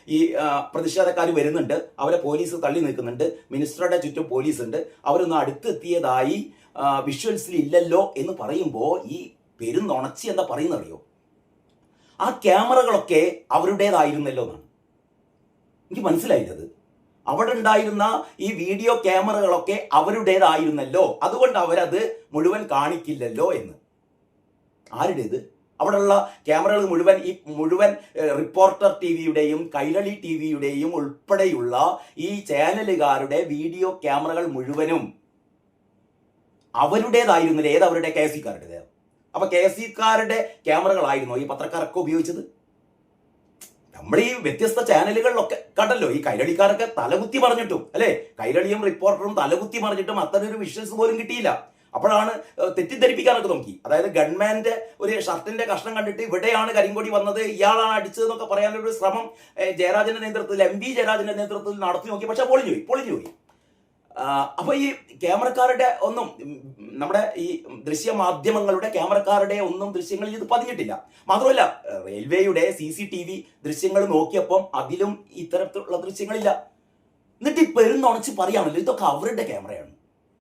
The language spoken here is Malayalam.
ഈ പ്രതിഷേധക്കാർ വരുന്നുണ്ട്, അവരെ പോലീസ് തള്ളി നിൽക്കുന്നുണ്ട്, മിനിസ്റ്ററുടെ ചുറ്റും പോലീസ് ഉണ്ട്, അവരൊന്ന് അടുത്തെത്തിയതായി വിഷ്വൽസിൽ ഇല്ലല്ലോ എന്ന് പറയുമ്പോൾ ഈ പെരുന്നുണച്ചി എന്താ പറയുന്നറിയോ? ആ ക്യാമറകളൊക്കെ അവരുടേതായിരുന്നല്ലോ എന്നാണ് എനിക്ക് മനസ്സിലായില്ലത്. അവിടെ ഉണ്ടായിരുന്ന ഈ വീഡിയോ ക്യാമറകളൊക്കെ അവരുടേതായിരുന്നല്ലോ, അതുകൊണ്ട് അവരത് മുഴുവൻ കാണിക്കില്ലല്ലോ എന്ന്. ആരുടേത്? അവിടെയുള്ള ക്യാമറകൾ മുഴുവൻ റിപ്പോർട്ടർ ടിവിയുടെയും കൈരളി ടിവിയുടെയും ഉൾപ്പെടെയുള്ള ഈ ചാനലുകാരുടെ വീഡിയോ ക്യാമറകൾ മുഴുവനും അവരുടേതായിരുന്നില്ല. ഏതവരുടെ? K S സിക്കാരുടേത്. അപ്പൊ കെ എസ് സിക്കാരുടെ ക്യാമറകളായിരുന്നോ ഈ പത്രക്കാരൊക്കെ ഉപയോഗിച്ചത്? നമ്മൾ ഈ വ്യത്യസ്ത ചാനലുകളിലൊക്കെ കണ്ടല്ലോ, ഈ കൈരളിക്കാരൊക്കെ തലകുത്തി പറഞ്ഞിട്ടും അല്ലെ, കൈരളിയും റിപ്പോർട്ടറും തലകുത്തി പറഞ്ഞിട്ടും അത്തരൊരു വിഷ്വൽസ് പോലും കിട്ടിയില്ല. അപ്പോഴാണ് തെറ്റിദ്ധരിപ്പിക്കാനൊക്കെ നോക്കി. അതായത് ഗവൺമെന്റ് ഒരു ഷർട്ടിന്റെ കഷ്ണം കണ്ടിട്ട് ഇവിടെയാണ് കരിങ്കൊടി വന്നത്, ഇയാളാണ് അടിച്ചതെന്നൊക്കെ പറയാനൊരു ശ്രമം ജയരാജന്റെ നേതൃത്വത്തിൽ, എം പി ജയരാജന്റെ നേതൃത്വത്തിൽ നടത്തി നോക്കി. പക്ഷെ പൊളിഞ്ഞു പോയി. അപ്പൊ ഈ ക്യാമറക്കാരുടെ ഒന്നും, നമ്മുടെ ഈ ദൃശ്യമാധ്യമങ്ങളുടെ ക്യാമറക്കാരുടെ ഒന്നും ദൃശ്യങ്ങളിൽ ഇത് പതിഞ്ഞിട്ടില്ല. മാത്രമല്ല റെയിൽവേയുടെ CCTV ദൃശ്യങ്ങൾ നോക്കിയപ്പം അതിലും ഇത്തരത്തിലുള്ള ദൃശ്യങ്ങളില്ല. എന്നിട്ട് ഈ പെരുന്നുണച്ച് പറയാമല്ലോ ഇതൊക്കെ അവരുടെ ക്യാമറയാണ്.